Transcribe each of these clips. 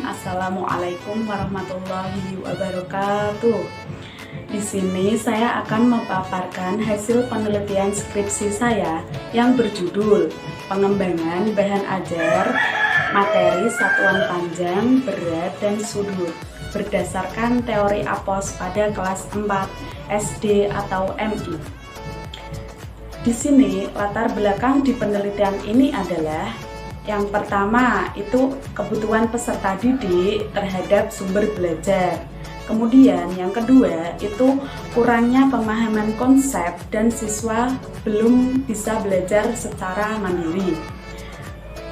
Assalamualaikum warahmatullahi wabarakatuh. Di sini saya akan memaparkan hasil penelitian skripsi saya yang berjudul Pengembangan Bahan Ajar Materi Satuan Panjang, Berat, dan Sudut berdasarkan teori APOS pada kelas 4 SD atau MI. Di sini latar belakang di penelitian ini adalah yang pertama itu kebutuhan peserta didik terhadap sumber belajar. Kemudian yang kedua itu kurangnya pemahaman konsep dan siswa belum bisa belajar secara mandiri.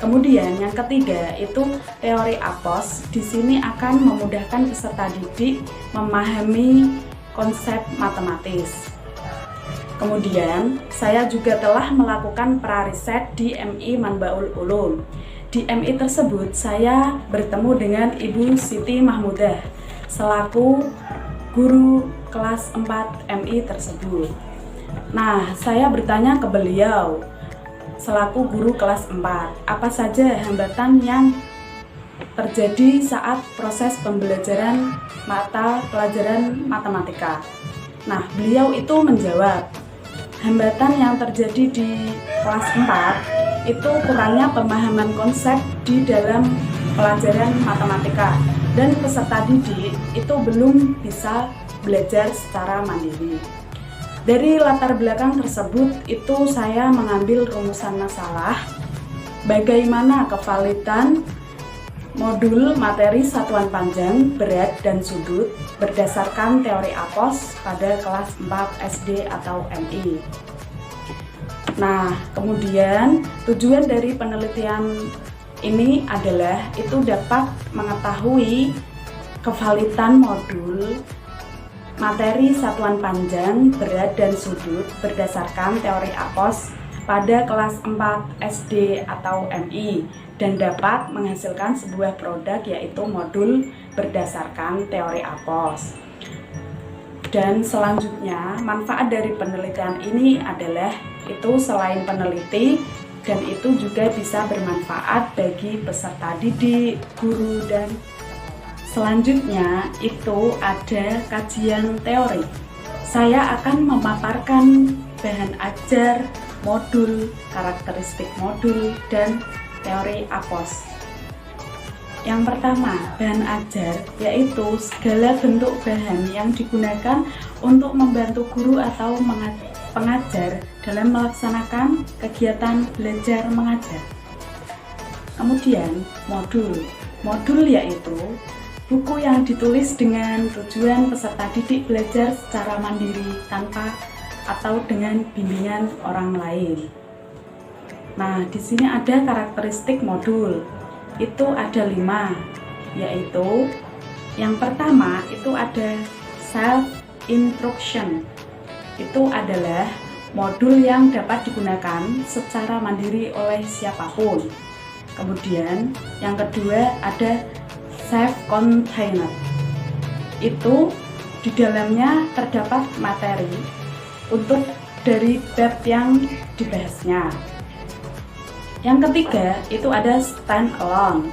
Kemudian yang ketiga itu teori APOS di sini akan memudahkan peserta didik memahami konsep matematis. Kemudian, saya juga telah melakukan prariset di MI Manbaul Ulum. Di MI tersebut, saya bertemu dengan Ibu Siti Mahmudah selaku guru kelas 4 MI tersebut. Nah, saya bertanya ke beliau selaku guru kelas 4, apa saja hambatan yang terjadi saat proses pembelajaran mata pelajaran matematika. Nah, beliau itu menjawab, hambatan yang terjadi di kelas 4 itu kurangnya pemahaman konsep di dalam pelajaran matematika dan peserta didik itu belum bisa belajar secara mandiri. Dari latar belakang tersebut itu saya mengambil rumusan masalah bagaimana kevalidan modul materi satuan panjang, berat, dan sudut berdasarkan teori APOS pada kelas 4 SD atau MI. Nah, kemudian tujuan dari penelitian ini adalah itu dapat mengetahui kevalidan modul materi satuan panjang, berat, dan sudut berdasarkan teori APOS pada kelas 4 SD atau MI dan dapat menghasilkan sebuah produk yaitu modul berdasarkan teori APOS. Dan selanjutnya manfaat dari penelitian ini adalah itu selain peneliti dan itu juga bisa bermanfaat bagi peserta didik, guru, dan selanjutnya itu ada kajian teori. Saya akan memaparkan bahan ajar, modul, karakteristik modul, dan teori APOS. Yang pertama, bahan ajar yaitu segala bentuk bahan yang digunakan untuk membantu guru atau pengajar dalam melaksanakan kegiatan belajar mengajar. Kemudian, modul yaitu buku yang ditulis dengan tujuan peserta didik belajar secara mandiri tanpa atau dengan bimbingan orang lain. Nah, di sini ada karakteristik modul. Itu ada 5, yaitu yang pertama itu ada self instruction. Itu adalah modul yang dapat digunakan secara mandiri oleh siapapun. Kemudian yang kedua ada self contained. Itu di dalamnya terdapat materi untuk dari bab yang dibahasnya. Yang ketiga itu ada stand alone.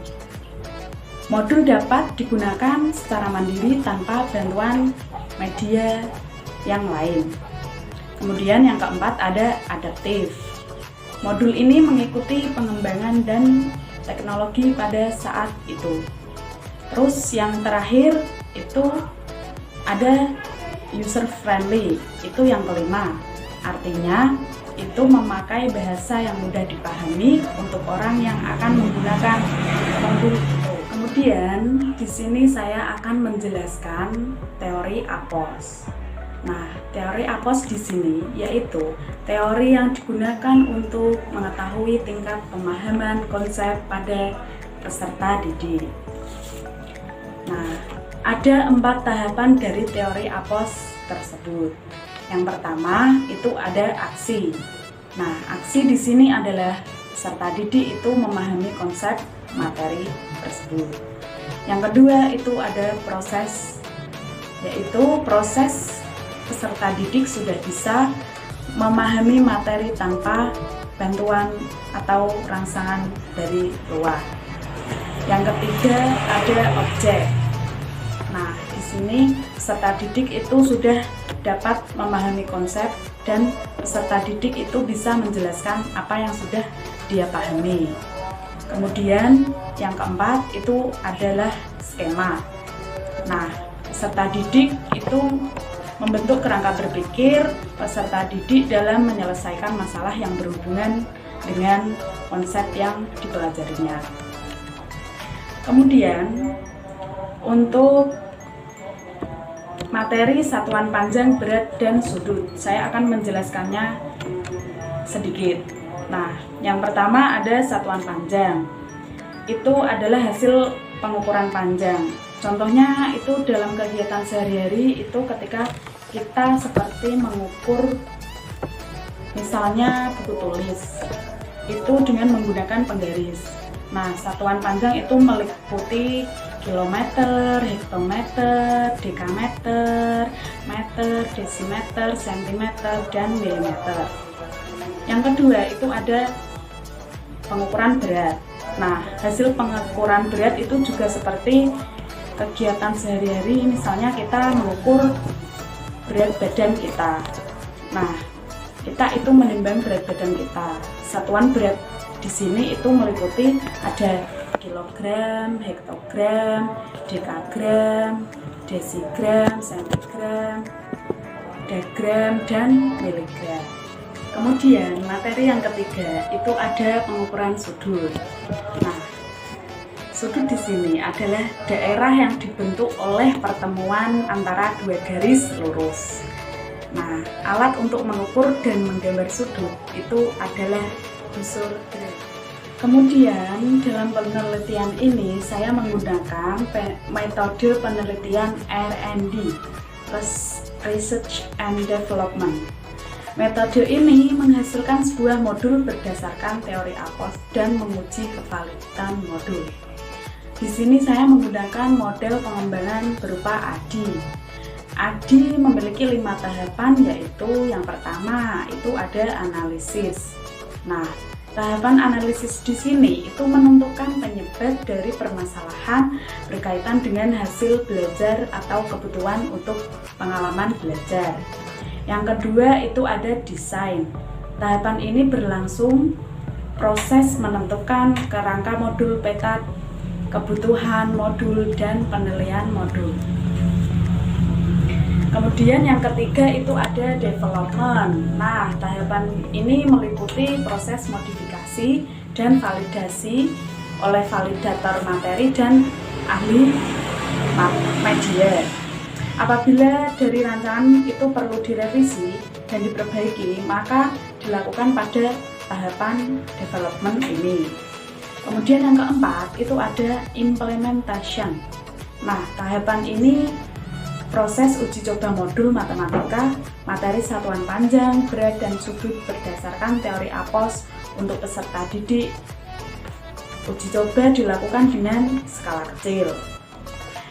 Modul dapat digunakan secara mandiri tanpa bantuan media yang lain. Kemudian yang keempat ada adaptif. Modul ini mengikuti pengembangan dan teknologi pada saat itu. Terus yang terakhir itu ada user friendly. Itu yang kelima. Artinya itu memakai bahasa yang mudah dipahami untuk orang yang akan menggunakan modul itu. Kemudian di sini saya akan menjelaskan teori APOS. Nah, teori APOS di sini yaitu teori yang digunakan untuk mengetahui tingkat pemahaman konsep pada peserta didik. Nah, ada 4 tahapan dari teori APOS tersebut. Yang pertama itu ada aksi. Nah, aksi di sini adalah peserta didik itu memahami konsep materi tersebut. Yang kedua itu ada proses, yaitu proses peserta didik sudah bisa memahami materi tanpa bantuan atau rangsangan dari luar. Yang ketiga ada objek. Nah, di sini peserta didik itu sudah dapat memahami konsep dan peserta didik itu bisa menjelaskan apa yang sudah dia pahami. Kemudian yang keempat itu adalah skema. Nah, peserta didik itu membentuk kerangka berpikir peserta didik dalam menyelesaikan masalah yang berhubungan dengan konsep yang dipelajarinya. Kemudian untuk materi satuan panjang, berat, dan sudut, saya akan menjelaskannya sedikit. Nah, yang pertama ada satuan panjang. Itu adalah hasil pengukuran panjang. Contohnya itu dalam kegiatan sehari-hari itu ketika kita seperti mengukur misalnya buku tulis itu dengan menggunakan penggaris. Nah, satuan panjang itu meliputi kilometer, hektometer, dekameter, meter, desimeter, sentimeter, dan milimeter. Yang kedua itu ada pengukuran berat. Nah, hasil pengukuran berat itu juga seperti kegiatan sehari-hari, misalnya kita mengukur berat badan kita. Nah, kita itu menimbang berat badan kita. Satuan berat di sini itu meliputi ada kilogram, hektogram, dekagram, desigram, sentigram, degram, dan miligram. Kemudian materi yang ketiga itu ada pengukuran sudut. Nah, sudut di sini adalah daerah yang dibentuk oleh pertemuan antara dua garis lurus. Nah, alat untuk mengukur dan menggambar sudut itu adalah busur gerak. Kemudian dalam penelitian ini saya menggunakan metode penelitian R&D, Research and Development. Metode ini menghasilkan sebuah modul berdasarkan teori APOS dan menguji kevalidan modul. Di sini saya menggunakan model pengembangan berupa ADI. ADI memiliki 5 tahapan, yaitu yang pertama itu ada analisis. Nah, tahapan analisis di sini itu menentukan penyebab dari permasalahan berkaitan dengan hasil belajar atau kebutuhan untuk pengalaman belajar. Yang kedua itu ada desain. Tahapan ini berlangsung proses menentukan kerangka modul, peta kebutuhan modul, dan penilaian modul. Kemudian yang ketiga itu ada development. Nah, tahapan ini meliputi proses modifikasi dan validasi oleh validator materi dan ahli media. Apabila dari rancangan itu perlu direvisi dan diperbaiki, maka dilakukan pada tahapan development ini. Kemudian yang keempat itu ada implementation. Nah, tahapan ini proses uji coba modul matematika, materi satuan panjang, berat, dan sudut berdasarkan teori APOS untuk peserta didik. Uji coba dilakukan dengan skala kecil.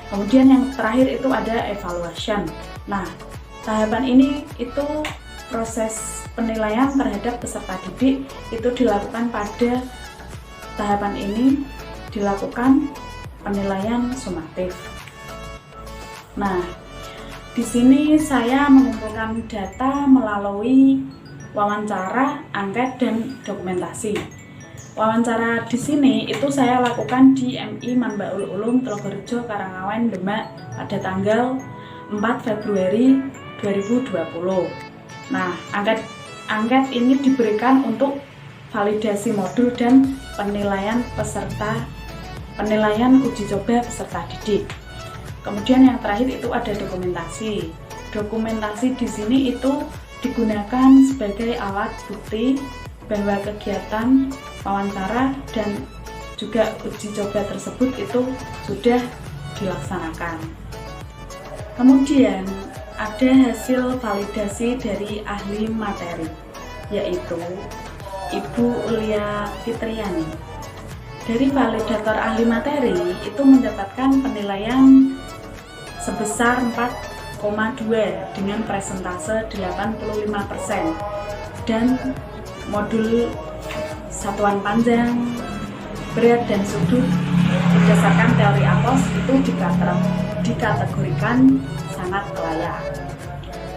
Kemudian yang terakhir itu ada evaluation. Nah, tahapan ini itu proses penilaian terhadap peserta didik itu dilakukan pada tahapan ini dilakukan penilaian sumatif. Nah, di sini saya mengumpulkan data melalui wawancara, angket, dan dokumentasi. Wawancara di sini itu saya lakukan di MI Manbaul Ulum Trogorejo Karangawen Demak pada tanggal 4 Februari 2020. Nah, angket ini diberikan untuk validasi modul dan penilaian uji coba peserta didik. Kemudian yang terakhir itu ada dokumentasi. Dokumentasi di sini itu digunakan sebagai alat bukti bahwa kegiatan wawancara dan juga uji coba tersebut itu sudah dilaksanakan. Kemudian ada hasil validasi dari ahli materi, yaitu Ibu Ulia Fitriani. Dari validator ahli materi itu mendapatkan penilaian sebesar 4,2 dengan presentase 85% dan modul satuan panjang, berat, dan sudut berdasarkan teori APOS itu dikategorikan sangat layak.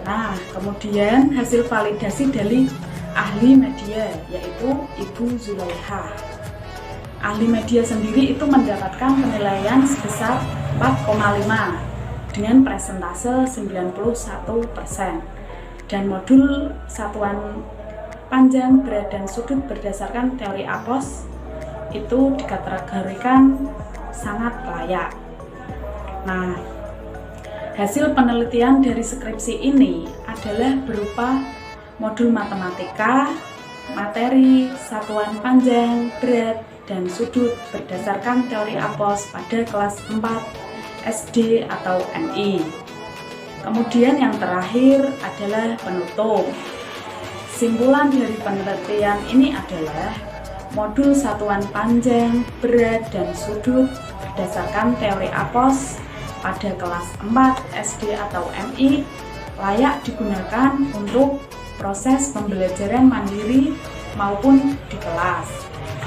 Nah, kemudian hasil validasi dari ahli media, yaitu Ibu Zulaiha. Ahli media sendiri itu mendapatkan penilaian sebesar 4,5 dengan presentase 91%. Dan modul satuan panjang, berat, dan sudut berdasarkan teori APOS itu dikategorikan sangat layak. Nah, hasil penelitian dari skripsi ini adalah berupa modul matematika, materi, satuan panjang, berat, dan sudut berdasarkan teori APOS pada kelas 4 SD atau MI. Kemudian yang terakhir adalah penutup. Simpulan dari penelitian ini adalah modul satuan panjang, berat, dan sudut berdasarkan teori APOS pada kelas 4 SD atau MI layak digunakan untuk proses pembelajaran mandiri maupun di kelas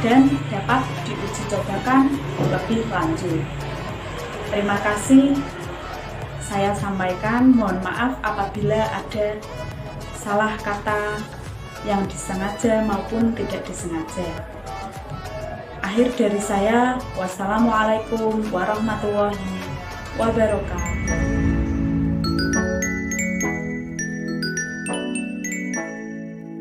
dan dapat diuji cobakan lebih lanjut. Terima kasih. Saya sampaikan, mohon maaf apabila ada salah kata yang disengaja maupun tidak disengaja. Akhir dari saya, wassalamualaikum warahmatullahi wabarakatuh.